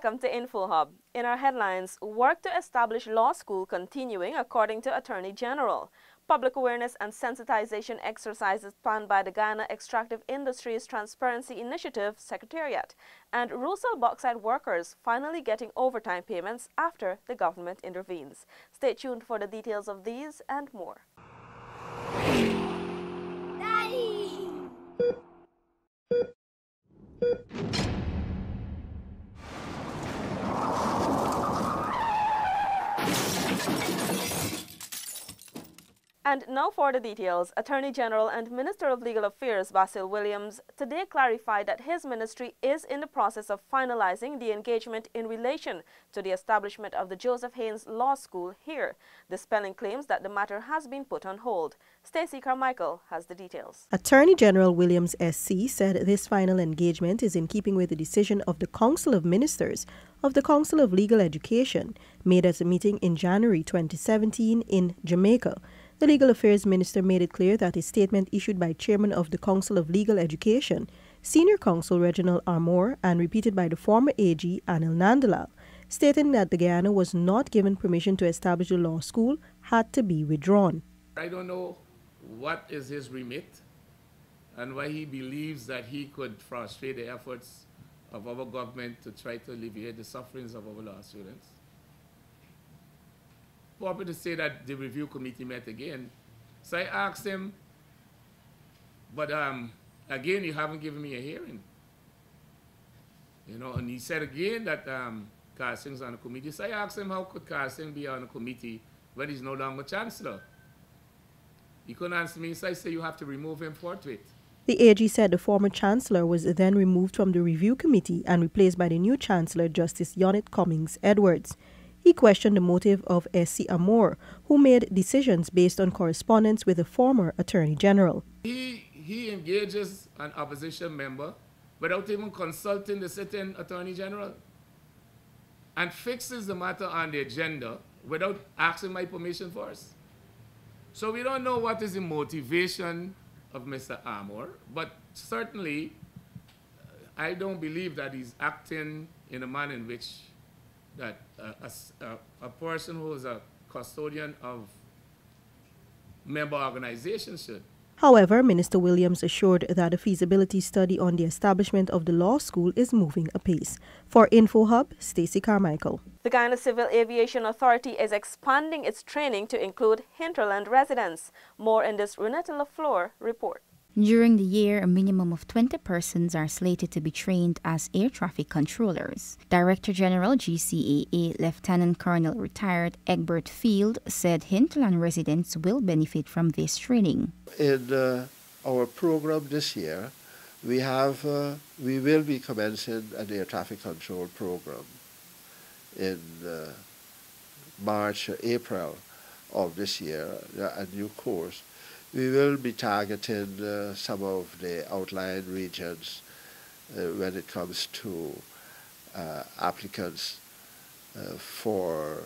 Welcome to InfoHub. In our headlines, work to establish law school continuing according to Attorney General. Public awareness and sensitization exercises planned by the Guyana Extractive Industries Transparency Initiative Secretariat. And Rusal bauxite workers finally getting overtime payments after the government intervenes. Stay tuned for the details of these and more. Daddy! And now for the details. Attorney General and Minister of Legal Affairs Basil Williams today clarified that his ministry is in the process of finalizing the engagement in relation to the establishment of the Joseph Haynes Law School here. The spelling claims that the matter has been put on hold. Stacey Carmichael has the details. Attorney General Williams SC said this final engagement is in keeping with the decision of the Council of Ministers of the Council of Legal Education made at a meeting in January 2017 in Jamaica. The Legal Affairs Minister made it clear that a statement issued by Chairman of the Council of Legal Education, Senior Counsel Reginald Armour, and repeated by the former AG Anil Nandalal, stating that the Guyana was not given permission to establish a law school, had to be withdrawn. I don't know what is his remit and why he believes that he could frustrate the efforts of our government to try to alleviate the sufferings of our law students. Proper to say that the review committee met again. So I asked him, but again, you haven't given me a hearing. And he said again that Carl Singh's on the committee. So I asked him, how could Carl Singh be on the committee when he's no longer chancellor? He couldn't answer me, so I said, you have to remove him forthwith. The AG said the former chancellor was then removed from the review committee and replaced by the new chancellor, Justice Yonit Cummings Edwards. He questioned the motive of SC Armour, who made decisions based on correspondence with the former Attorney General. He engages an opposition member without even consulting the sitting Attorney General and fixes the matter on the agenda without asking my permission first. So we don't know what is the motivation of Mr. Armour, but certainly I don't believe that he's acting in a manner in which that a person who is a custodian of member organizations should. However, Minister Williams assured that a feasibility study on the establishment of the law school is moving apace. For InfoHub, Stacey Carmichael. The Guyana Civil Aviation Authority is expanding its training to include hinterland residents. More in this Renetta LaFleur report. During the year, a minimum of 20 persons are slated to be trained as air traffic controllers. Director General GCAA Lieutenant Colonel Retired Egbert Field said hinterland residents will benefit from this training. In our program this year, we will be commencing an air traffic control program in March or April of this year, a new course. We will be targeting some of the outlying regions when it comes to applicants for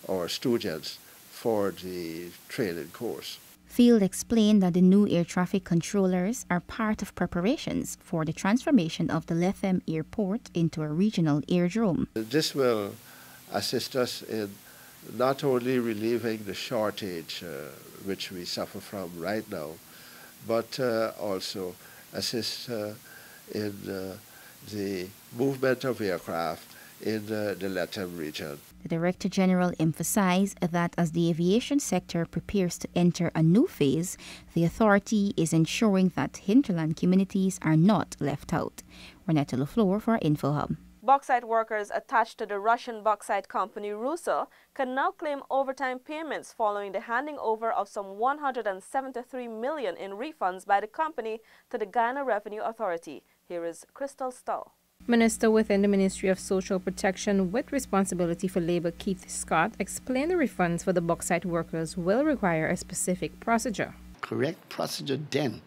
our students for the training course. Field explained that the new air traffic controllers are part of preparations for the transformation of the Lethem Airport into a regional airdrome. This will assist us in not only relieving the shortage which we suffer from right now, but also assist in the movement of aircraft in the Lethem region. The Director General emphasized that as the aviation sector prepares to enter a new phase, the authority is ensuring that hinterland communities are not left out. Renetta LaFleur for InfoHub. Bauxite workers attached to the Russian bauxite company Rusal can now claim overtime payments following the handing over of some $173 million in refunds by the company to the Guyana Revenue Authority. Here is Crystal Stull. Minister within the Ministry of Social Protection with responsibility for labor, Keith Scott, explained the refunds for the bauxite workers will require a specific procedure. Correct procedure then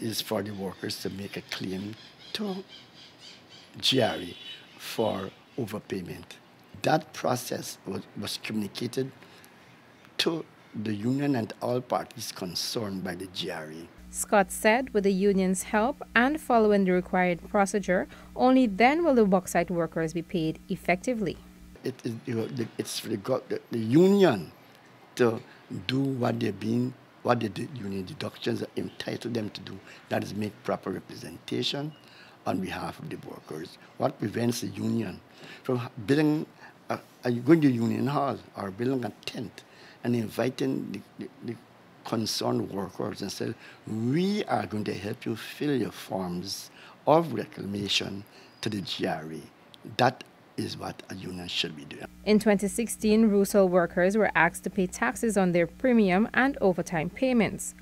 is for the workers to make a claim to GRE for overpayment. That process was communicated to the union and all parties concerned by the GRE. Scott said with the union's help and following the required procedure, only then will the bauxite workers be paid effectively. It's for the union to do what the union deductions are entitled them to do. That is make proper representation on behalf of the workers. What prevents the union from building, going to union hall or building a tent and inviting the concerned workers and say, we are going to help you fill your forms of reclamation to the GRA. That is what a union should be doing. In 2016, Rusal workers were asked to pay taxes on their premium and overtime payments.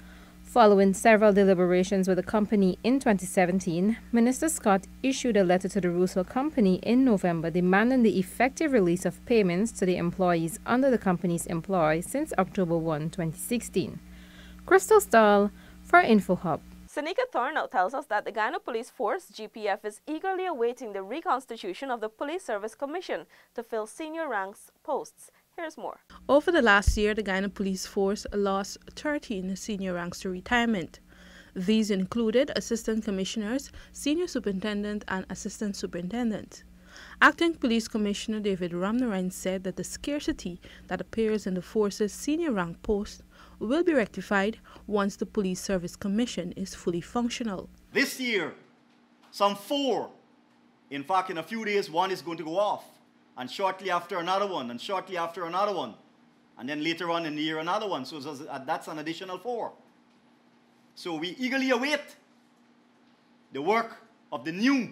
Following several deliberations with the company in 2017, Minister Scott issued a letter to the Rusal company in November demanding the effective release of payments to the employees under the company's employ since October 1, 2016. Crystal Stahl for InfoHub. Seneca Thorne now tells us that the Guyana Police Force, GPF, is eagerly awaiting the reconstitution of the Police Service Commission to fill senior ranks posts. Here's more. Over the last year, the Guyana Police Force lost 13 senior ranks to retirement. These included Assistant Commissioners, Senior Superintendent, and Assistant Superintendent. Acting Police Commissioner David Ramnarine said that the scarcity that appears in the force's senior rank post will be rectified once the Police Service Commission is fully functional. This year, some 4. In fact, in a few days, one is going to go off, and shortly after another one, and shortly after another one, and then later on in the year another one. So that's an additional 4. So we eagerly await the work of the new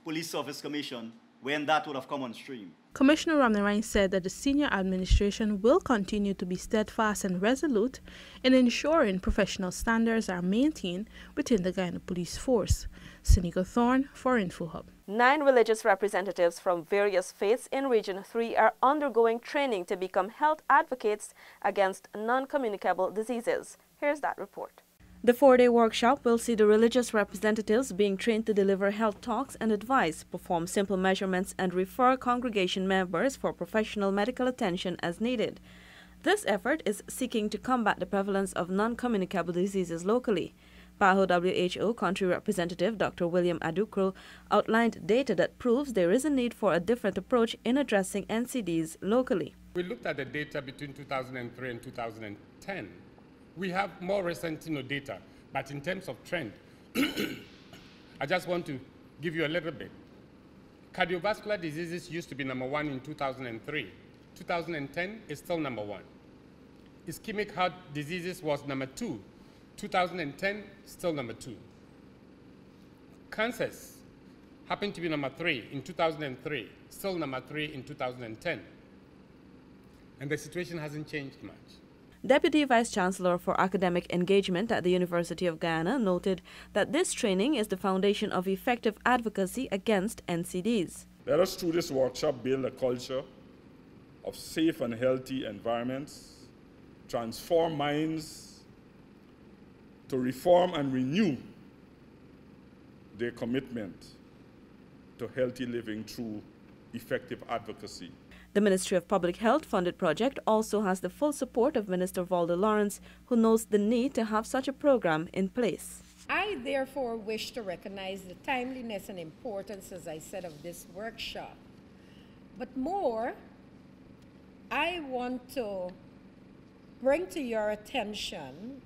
Police Service Commission when that would have come on stream. Commissioner Ramnarine said that the senior administration will continue to be steadfast and resolute in ensuring professional standards are maintained within the Guyana Police Force. Seneca Thorne for InfoHub. 9 religious representatives from various faiths in Region 3 are undergoing training to become health advocates against non-communicable diseases. Here's that report. The 4-day workshop will see the religious representatives being trained to deliver health talks and advice, perform simple measurements, and refer congregation members for professional medical attention as needed. This effort is seeking to combat the prevalence of non-communicable diseases locally. PAHO WHO country representative Dr. William Adukro outlined data that proves there is a need for a different approach in addressing NCDs locally. We looked at the data between 2003 and 2010. We have more recent data, but in terms of trend, I just want to give you a little bit. Cardiovascular diseases used to be number 1 in 2003. 2010 is still number 1. Ischemic heart diseases was number 2. 2010, still number 2. Cancers happened to be number 3 in 2003, still number 3 in 2010. And the situation hasn't changed much. Deputy Vice Chancellor for Academic Engagement at the University of Guyana noted that this training is the foundation of effective advocacy against NCDs. Let us, through this workshop, build a culture of safe and healthy environments, transform minds to reform and renew their commitment to healthy living through effective advocacy. The Ministry of Public Health funded project also has the full support of Minister Valda Lawrence, who knows the need to have such a program in place. I therefore wish to recognize the timeliness and importance, as I said, of this workshop. But more, I want to bring to your attention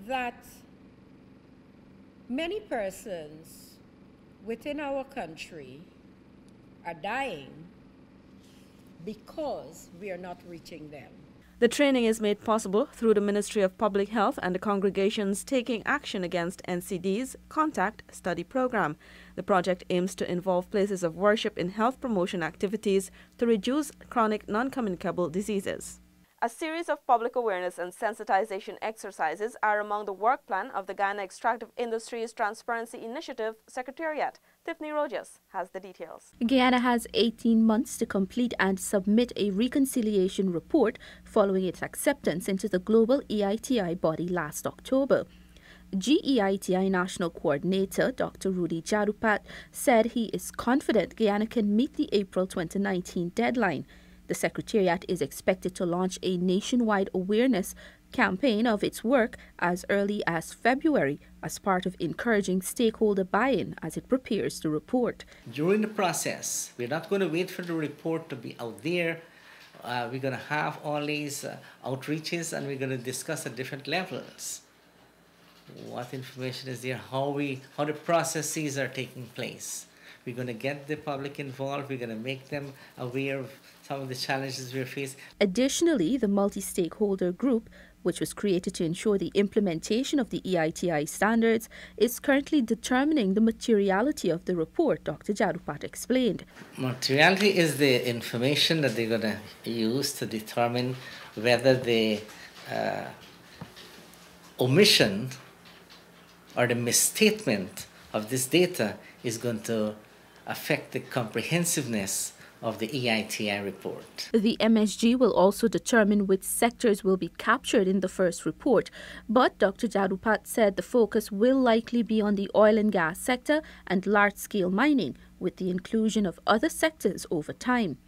that many persons within our country are dying because we are not reaching them. The training is made possible through the Ministry of Public Health and the Congregations Taking Action Against NCDs Contact Study Program. The project aims to involve places of worship in health promotion activities to reduce chronic non-communicable diseases. A series of public awareness and sensitization exercises are among the work plan of the Guyana Extractive Industries Transparency Initiative Secretariat. Tiffany Rojas has the details. Guyana has 18 months to complete and submit a reconciliation report following its acceptance into the global EITI body last October. GEITI National Coordinator Dr. Rudy Jarupat said he is confident Guyana can meet the April 2019 deadline. The Secretariat is expected to launch a nationwide awareness campaign of its work as early as February as part of encouraging stakeholder buy-in as it prepares the report. During the process, we're not going to wait for the report to be out there. We're going to have all these outreaches, and we're going to discuss at different levels what information is there, how the processes are taking place. We're going to get the public involved. We're going to make them aware of some of the challenges we're facing. Additionally, the multi-stakeholder group, which was created to ensure the implementation of the EITI standards, is currently determining the materiality of the report, Dr. Jadupat explained. Materiality is the information that they're going to use to determine whether the omission or the misstatement of this data is going to affect the comprehensiveness of the EITI report. The MSG will also determine which sectors will be captured in the first report, but Dr. Jadupat said the focus will likely be on the oil and gas sector and large-scale mining, with the inclusion of other sectors over time.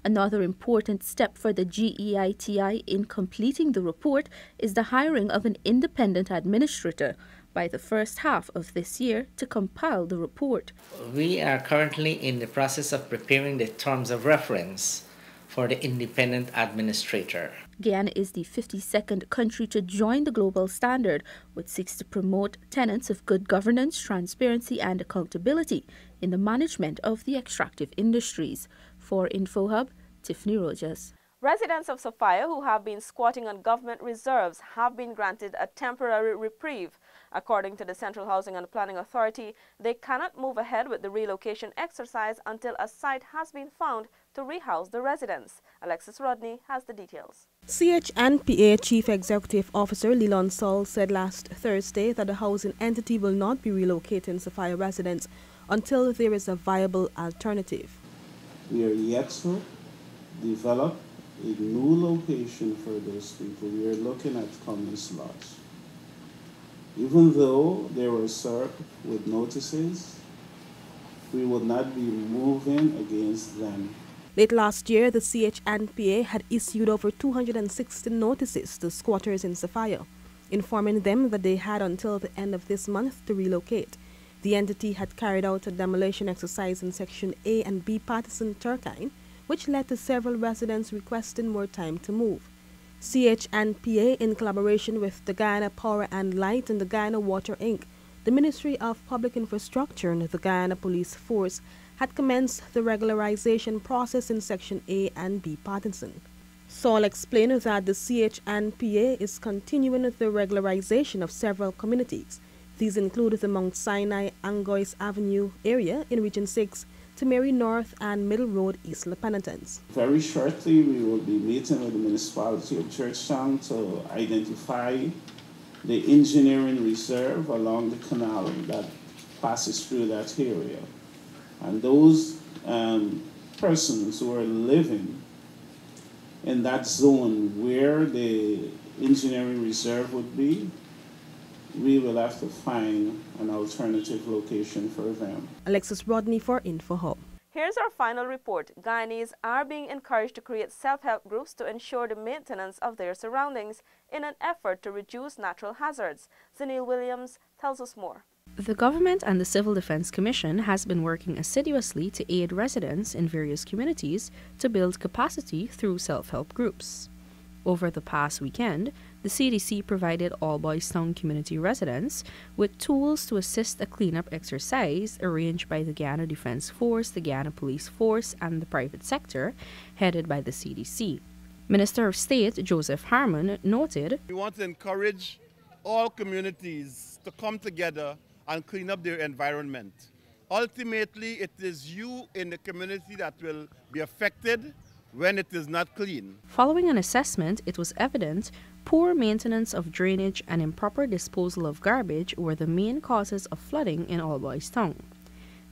Another important step for the GEITI in completing the report is the hiring of an independent administrator by the first half of this year to compile the report. We are currently in the process of preparing the terms of reference for the independent administrator. Guyana is the 52nd country to join the global standard, which seeks to promote tenets of good governance, transparency and accountability in the management of the extractive industries. For InfoHub, Tiffany Rogers. Residents of Sophia who have been squatting on government reserves have been granted a temporary reprieve. According to the Central Housing and Planning Authority, they cannot move ahead with the relocation exercise until a site has been found to rehouse the residents. Alexis Rodney has the details. CHNPA Chief Executive Officer Leland Saul said last Thursday that the housing entity will not be relocating Sophia residents until there is a viable alternative. We are yet to develop a new location for those people. We are looking at common slots. Even though they were served with notices, we would not be moving against them. Late last year, the CHNPA had issued over 260 notices to squatters in Sophia, informing them that they had until the end of this month to relocate. The entity had carried out a demolition exercise in Section A and B Patterson Turkine, which led to several residents requesting more time to move. CHNPA, in collaboration with the Guyana Power and Light and the Guyana Water Inc., the Ministry of Public Infrastructure and the Guyana Police Force had commenced the regularization process in Section A and B Patterson. Saul explained that the CHNPA is continuing the regularization of several communities. These include the Mount Sinai Angois Avenue area in Region 6 to Mary North and Middle Road East La Penitence. Very shortly, we will be meeting with the municipality of Georgetown to identify the engineering reserve along the canal that passes through that area. And those persons who are living in that zone where the engineering reserve would be, we will have to find an alternative location for them. Alexis Rodney for InfoHub. Here's our final report. Guyanese are being encouraged to create self-help groups to ensure the maintenance of their surroundings in an effort to reduce natural hazards. Zanil Williams tells us more. The government and the Civil Defense Commission has been working assiduously to aid residents in various communities to build capacity through self-help groups. Over the past weekend, the CDC provided all Boys Town community residents with tools to assist a cleanup exercise arranged by the Guyana Defense Force, the Guyana Police Force, and the private sector, headed by the CDC. Minister of State Joseph Harmon noted, "We want to encourage all communities to come together and clean up their environment. Ultimately, it is you in the community that will be affected when it is not clean." Following an assessment, it was evident poor maintenance of drainage and improper disposal of garbage were the main causes of flooding in All Boys Town.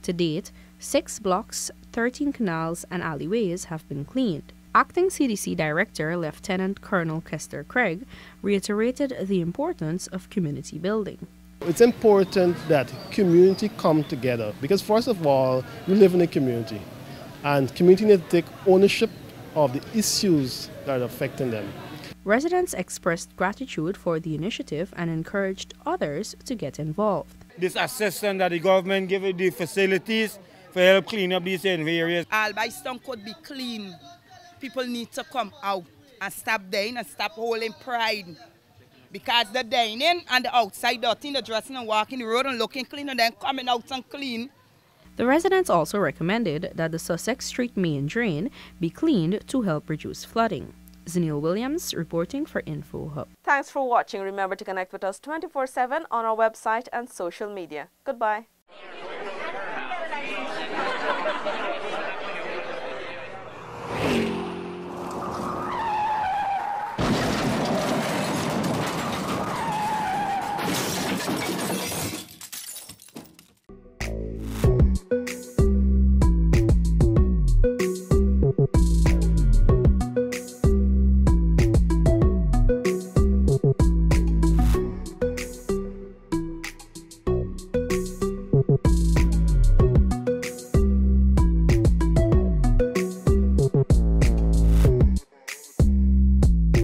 To date, 6 blocks, 13 canals, and alleyways have been cleaned. Acting CDC Director Lieutenant Colonel Kester Craig reiterated the importance of community building. It's important that community come together because, first of all, we live in a community, and community need to take ownership of the issues that are affecting them. Residents expressed gratitude for the initiative and encouraged others to get involved. This assistance that the government gives the facilities for help clean up these areas. Albyston could be clean. People need to come out and stop dying and stop holding pride. Because they're dining and the outside dirty, they're dressing and walking the road and looking clean and then coming out and clean. The residents also recommended that the Sussex Street main drain be cleaned to help reduce flooding. Zenil Williams reporting for InfoHub. Thanks for watching. Remember to connect with us 24/7 on our website and social media. Goodbye.